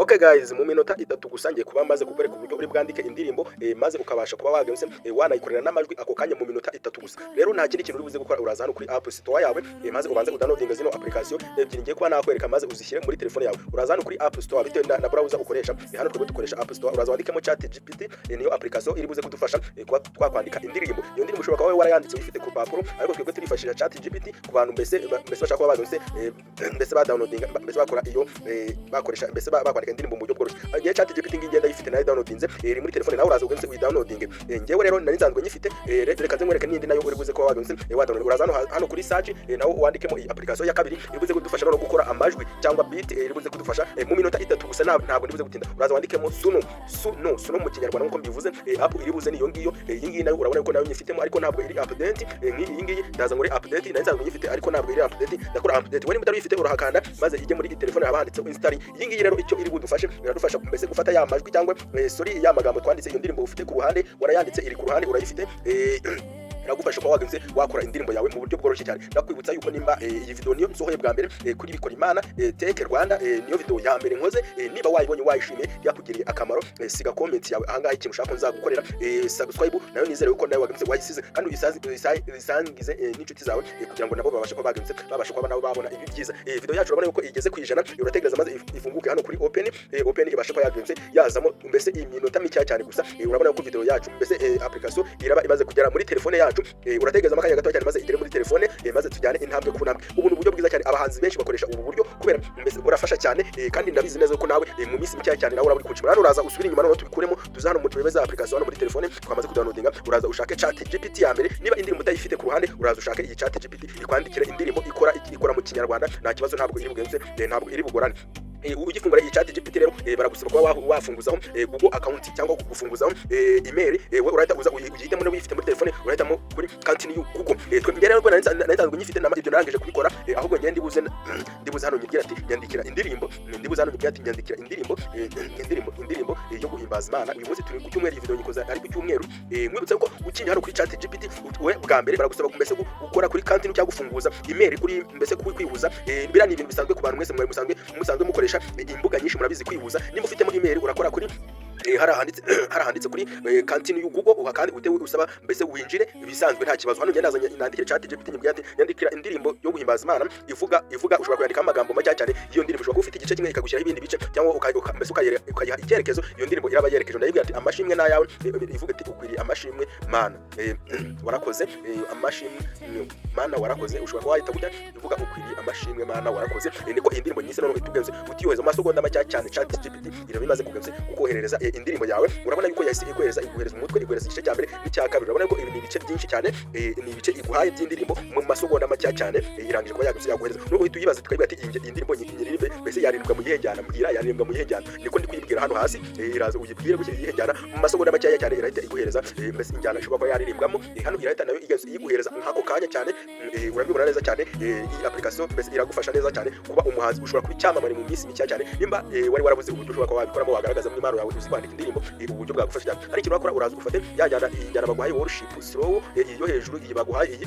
Okay guys, mu minota itatu gusa ngiye kuba maze kukwereka uburyo uri bwandike indirimbo maze ukabasha kuba wagenze wanayikorera n'amajwi ako kanya mu minota itatu gusa. Rero nta kindi kintu uri buze gukora, uraza hano kuri App Store yawe maze ubanze udownloadinga zino application ebyiri ngiye kuba nakwereka maze uzishyire muri telefone yawe. Uraza hano kuri App Store bitewe na browser ukoresha. Hano twebwe dukoresha App Store, uraza wandikemo ChatGPT, niyo application iri buze kudufasha kuba twakwandika indirimbo. Iyo ndirimbo ushobora kuba warayanditse uyifite ku papuro, ariko twebwe turifashisha ChatGPT ku bantu mbese bashaka kuba bagenze mbese ba downloadinga mbese bakora iyo bakoresha mbese bakwandika indirimbo mu buryo bworoshye. Ngiye ChatGPT ngigenda yifite nayo downloadinze iri muri telefone, nawe uraza ugenze uyidownloadinge. Ngewe rero nari nzanzwe nyifite, reka nzengwereke n'indi nayo uri buze kuba wagenze wadownload. Uraza hano kuri search nawo wandikemo iyi application ya kabiri iri buze kudufasha no gukora amajwi cyangwa beat iri buze kudufasha mu minota itatu gusa, ntabwo ndibuze gutinda. Uraza wandikemo suno mu kinyarwanda nkuko mbivuze. App iri buze niyo ngiyo, iyi ngiyi nayo urabona ko nayo nyifitemo ariko ntabwo iri update. Iyi ngiyi ndaza ngore update, nari nzanzwe nyifite ariko ntabwo iri update. Ndakora update, wari mutari yifite urahakanda maze ijye muri telefone haba handitseho install. Iyi ngiyi rero icyo iri budufashe iradufasha mbese gufata ya majwi cyangwa ya magambo twanditse iyo ndirimbo ufite ku ruhande warayanditse iri ku ruhande urayifite, iragufasha kuba wagenze wakora indirimbo yawe mu buryo bworoshye cyane. Ndakwibutsa yuko nimba iyi video niyo nsohoye bwa mbere kuri Bikorimana Tech Rwanda, niyo video ya mbere nkoze. Niba wayibonye wayishimiye yakugiriye akamaro, siga comment yawe ahangaha ikintu ushaka nzagukorera, subscribe nayo nizere yuko nawe wagenze wayisize kandi isangize n'inshuti zawe kugira ngo nabo babashe kuba bagenze babashe kuba nabo babona ibi byiza. Video yacu urabona yuko igeze ku 100, urategereza maze ifunguke hano kuri open ibashe kuba yagenze yazamo mbese iminota mike cyane gusa. Urabona yuko video yacu mbese application iraba imaze kugera muri telefone yacu. Urategereza amakanya gato cyane maze igere muri telefone, maze tujyane intambwe ku ntambwe. Ubu ni uburyo bwiza cyane, abahanzi benshi bakoresha ubu buryo kubera mbese burafasha cyane, kandi ndabizi neza ko nawe mu minsi mike cyane nawe uraburi kucimura. Hano uraza usubira inyuma none tubikuremo tuza hano mu turebe application hano muri telefone twamaze kudownloadinga. Uraza ushake ChatGPT ya mbere, niba indirimbo utayifite ku ruhande uraza ushake iyi ChatGPT ikwandikira indirimbo ikora mu kinyarwanda, nta kibazo, ntabwo iri bugenze ntabwo iri bugorane. Ugifungura iyi ChatGPT rero baragusaba kuba wafunguzaho Google account cyangwa gufunguzaho email. We urahita uza uyihitemo niba uyifite muri telefone, urahitamo kuri continue Google. Twebwe rero nanzanzwe nyifite ibyo narangije kubikora, ahubwo ngende ndibuze hano nyigira ati nyandikira indirimbo, ndibuze hano nyigira ati nyandikira indirimbo yo guhimbaza Imana. Uyu munsi turi ku cyumweru, iyi video nyikoza ari ku cyumweru. Mwibutse ko ukinye hano kuri ChatGPT we bwa mbere baragusaba mbese gukora kuri continue cyangwa gufunguza email kuri mbese kwihuza. Bira ni ibintu bisanzwe ku bantu mwese musanzwe mukoresha imbuga nyinshi, murabizi kwihuza. Niba ufitemo email urakora kuri harahanditse kuri continue Google, kandi utewe usaba mbese winjire bisanzwe nta kibazo. Hano ngenda nandikira ChatGPT nyandikira indirimbo yo guhimbaza Imana ivuga ushobora kwandika amagambo make cyane. Iyo ndirimbo ushobora gufite igice kimwe ikagushyira ibindi bice cyangwa mbese ukayiha icyerekezo. Iyo ndirimbo iraba yerekeje, ndayibwira ati amashimwe nayawe, ivuga ati ukwiriye amashimwe Mana, warakoze amashimwe Mana warakoze. Ushobora kuba wahita gutya ivuga ukwiriye amashimwe Mana warakoze. Niko indirimbo nyise none itugenze utiyoheza amasegonda make cyane. ChatGPT iraba imaze kugenze ukohereza indirimbo yawe. Urabona yuko yahise iguhereza umutwe, iguhereza igice cya mbere n'icya kabiri. Urabona yuko ibi ni ibice byinshi cyane, ni ibice iguhaye by'indirimbo mu masegonda make cyane. Irangije kuba yaguhereza, nuko uhita uyibaza tukabwira ati iyi ndirimbo nyiririmbe mbese yaririmbwa mu yihejyana, yaririmbwa mu yihejyana. Niko ndi kuyibwira hano hasi, iraza uyibwire gushyira yihejyana mu masegonda make cyane, irahita iguhereza mbese injyana ishobora kuba yaririmbwamo. Hano irahita nayo iguhereza nk'ako kanya cyane. Urabibona neza cyane, iyi application mbese iragufasha neza cyane kuba umuhanzi. Ushobora kuba icyamamare mu minsi mike cyane, nimba wari warabuze uburyo ushobora kuba wabikoramo wagaragaza mu impano yawe uzi kwandika indirimbo. Uburyo bwagufasha cyane. Hari ikintu wakora, uraza ugufate yajyana baguhaye worship slow iyo hejuru, iyi baguhaye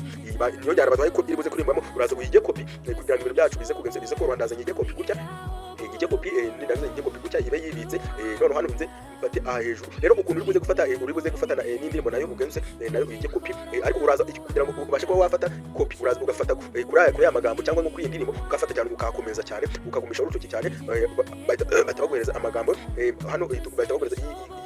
niyo njyana baguhaye ko iri buze kurimbamo. Uraza uyige copy kugira ngo ibintu byacu bize kugenza bize ko Rwanda nyige copy gutya, nyige copy nindaze nyige copy gutya ibe yibitse. None hano nze mfate aheju. Rero ukuntu uri buze gufatana n'indirimbo nayo ugenze nayo uyige copy, ariko uraza kugira ngo ubashe kuba wafata copy, uraza ugafata kuri ya magambo cyangwa nko kuri iyi ndirimbo ugafata cyane ukakomeza cyane ukagumisha urutoki cyane. Bahita baguhereza amagambo hano, bahita baguhereza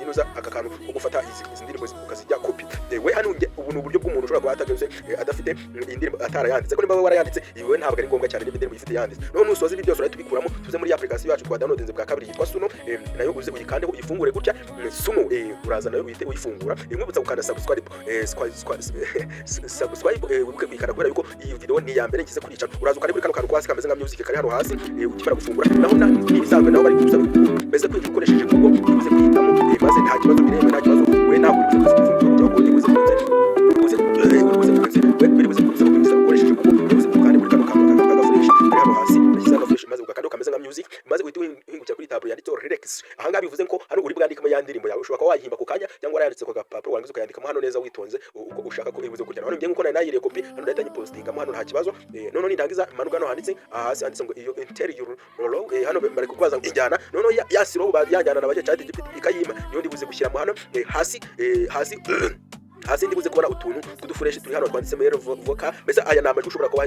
yinuza aka kantu ko gufata izi ndirimbo ukazijya copy. We hano ubu ni uburyo bw'umuntu ushobora kuba atagenze adafite indirimbo atarayanditse, ko niba warayanditse iwe ntabwo ari ngombwa cyane n'indirimbo ifite yanditse. None usoza ibi byose urahita ubikuramo tuze muri application yacu twa downloadinze bwa kabiri yitwa Suno, nayo uze uyikandeho uyifungure gutya Suno. Uraza nayo uhite uyifungura, imwibutsa gukanda subscribe wibuke kuyikanda kubera yuko iyi video ni ya mbere ngize kurica. Uraza ukari kuri kano kantu kwasi kameze nka music kari hano hasi, ukimara gufungura naho n'ibisanzwe naho bari gusaba mbese kwinjira ukoresheje Google uze kuyitamo, maze nta kibazo birebe, nta kibazo we ntabwo uri kuzi kufungura cyangwa uze ukoresheje Google uze kandi kuri kano kantu kagafresh kari hano hasi nashyize agafresh, maze ugakanda kameze nka music, maze uhita uhingukira kuri tab yanditseho relax. Ahangaha bivuze ko hano uri bwandikamo ya ndirimbo yawe ushobora kuba wayihimba ku kanya cyangwa warayanditse ku gapapuro warangiza ukayandikamo hano neza witonze uko ushaka ko ibuze kujyana. Hano ngiye nkuko nayiriye copy hano ndahita nyipostingamo hano nta kibazo. None nindangiza manuka no handitse hasi handitse ngo iyo interior roll hano bari kubaza injyana none yasiro yajyana na baje chat ikayima niyo ndibuze gushyiramo hano hasi ndibuze kubona utuntu tw'udufureshi turi hano twanditse mero voka mbese aya namajwi ushobora kuba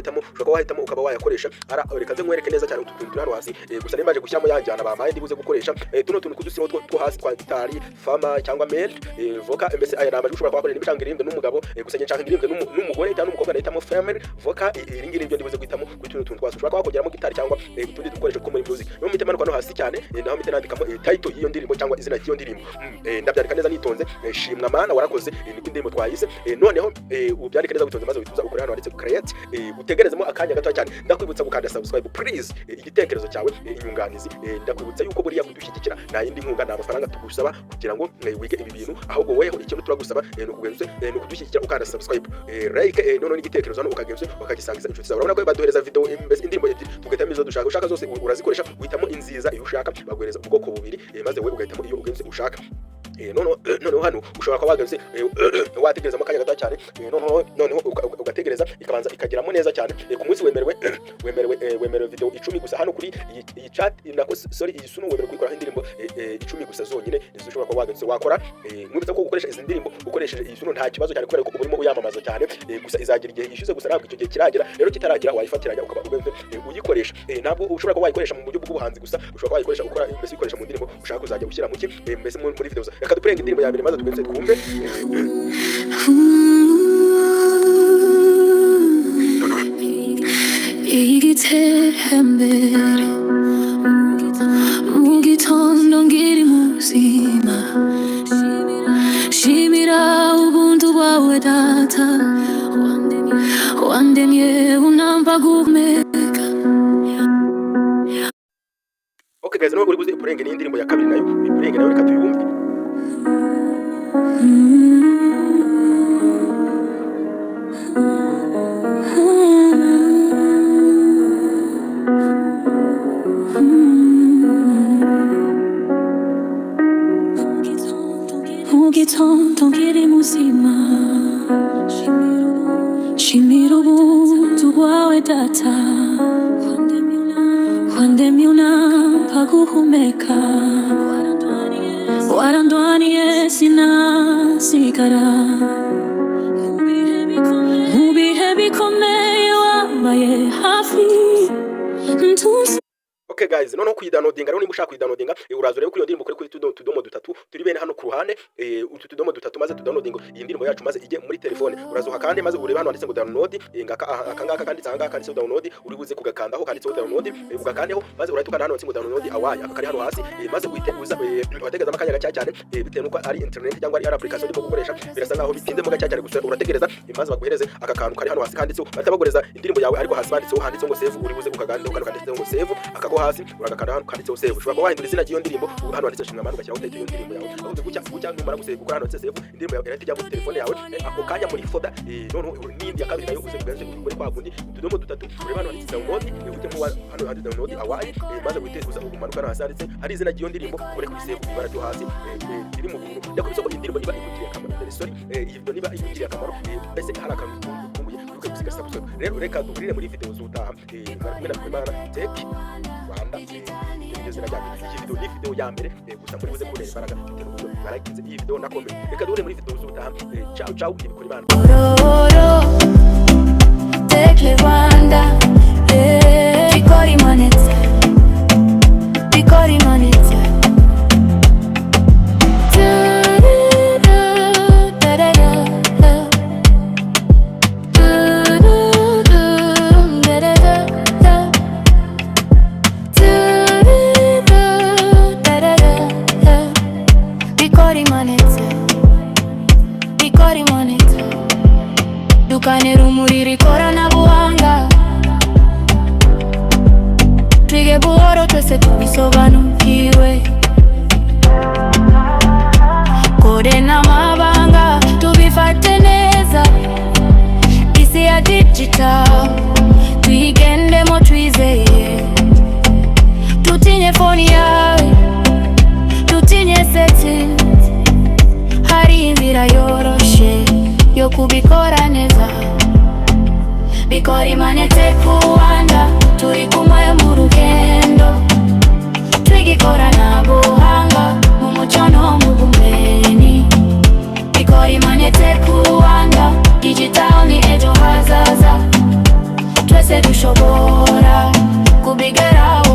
wahitamo ukaba wayakoresha reka nze nkwereke neza cyane utuntu turi hano hasi gusa nimbaje gushyiramo yanjyana bamaye ndibuze gukoresha tuno tuntu kudusiro two hasi kwa gitari fama cyangwa mel voka mbese aya namajwi ushobora kuba wakoresha n'ibicanga irimbwe n'umugabo gusa nshaka irimbwe n'umugore cyangwa n'umukobwa nahitamo family voka iringi nibyo ndibuze guhitamo kuri tuno tuntu twose ushobora kuba wakongeramo gitari cyangwa utundi dukoresho two muri music no mite manuka no hasi cyane naho mite nandikamo title y'iyo ndirimbo cyangwa izina ry'iyo ndirimbo ndabyandika neza nitonze shimwa mana warakoze ni twayise noneho ubyandike neza witonze maze wituza ukore hano handitse create utegerezemo akanya gato cyane ndakwibutsa gukanda subscribe please igitekerezo cyawe inyunganizi ndakwibutsa yuko buriya kudushyigikira nta yindi nkunga na amafaranga tugusaba kugira ngo wige ibi bintu ahubwo weho ikintu turagusaba no kudushyigikira ukanda subscribe like none n'igitekerezo hano ukagenze bakagisangiza inshuti zawe. Urabona ko baduhereza video indirimbo ebyiri tugahitamo izo ushaka zose urazikoresha uhitamo inziza iyo ushaka baguhereza ubwoko bubiri maze we ugahitamo iyo ugenze ushaka. Noneho hano ushobora kuba wagaze wategereza akanya gato cyane noneho ugategereza ikabanza ikageramo neza cyane ku munsi wemerewe video 10 gusa hano kuri iyi chat nako sorry iyi sunu wemerewe kwikora indirimbo 10 gusa zonyine nizo ushobora kuba wagaze wakora mwibutsa ko gukoresha izi ndirimbo ukoresheje iyi sunu nta kibazo cyane kubera ko urimo uyamamaza cyane gusa izagira igihe yishyuze gusa ntabwo icyo gihe kiragera rero kitaragira wayifatiranya ukaba ugenze uyikoresha ntabwo ushobora kuba wayikoresha mu buryo bw'ubuhanzi gusa ushobora kuba wayikoresha ukora mbese uyikoresha mu ndirimbo ushaka kuzajya gushyira muki mbese muri videos reka duprenge indirimbo ya mbere maze tugenze twumve igiterambere mu gitondo ngiri muzima shimira ubuntu bwawe data wandemye unamba guhumeka. Okay guys, uri buze ipurenge ni indirimbo ya kabiri nayo ipurenge nayo reka tuyumve. Mugitondo ngiri muzima shimira ubuntu bwawe data wandemye unamba guhumeka warandwaniye sinasigara mu bihe bikomeye wambaye hafi ntuzi. Okay guys, noneho kuyidownloadinga rero niba ushaka kuyidownloadinga uraza rero kuri iyo ndirimbo kuri tudomo dutatu turi bene hano ku ruhande utu tudomo dutatu maze tudownloadinga iyi ndirimbo yacu maze ijye muri telefone urazuha kandi maze ureba hano handitse ngo download akangaka kanditse ahanga kanditse download uri buze kugakandaho kanditse download ugakandeho maze uratukana hano handitse ngo download awaya akari hano hasi maze uza wategereza amakanya gacha cyane bitewe nuko ari internet cyangwa ari application ndimo gukoresha birasa nkaho bitinze mu gacha cyane gusa urategereza maze baguhereze akakantu kari hano hasi kanditseho batabagoreza indirimbo yawe ariko hasi handitseho ngo save uri buze kukagandaho kandi kanditseho ngo save akago hasi uragakanda hano kanditseho save ushobora kuba wahindura izina ry'iyo ndirimbo hano handitse shimwa manu ugashyiraho title y'iyo ndirimbo yawe aho gucya numara gusave kuko hano handitse save indirimbo yawe irahita ijya muri telefone yawe ako kanya muri folder noneho n'indi ya kabiri nayo uze kuganze muri kwa gundi utudomo dutatu ureba hano handitse download ujye mu hano handitse download away maze witeza umanuka hano hasi handitse hari izina ry'iyo ndirimbo uri kuri save ibara ryo hasi iri mu bintu ndakubise ko indirimbo niba ikugiriye akamaro sorry iyi video niba ikugiriye akamaro mbese hari akantu kumbuye uke gusiga subscribe rero reka dukurire muri video zutaha mara kumana take Rwanda iyi video ya mbere gusa muri buze kureba imbaraga bitewe baragize iyi video na comment reka duhure muri video zutaha ciao ibikuri bana take Rwanda bikori manetse dukanira umuriro ikoranabuhanga twige buhoro twese tubisobanukirwe. Tech Rwanda, digital ni ejo hazaza, twese dushobora kubigeraho.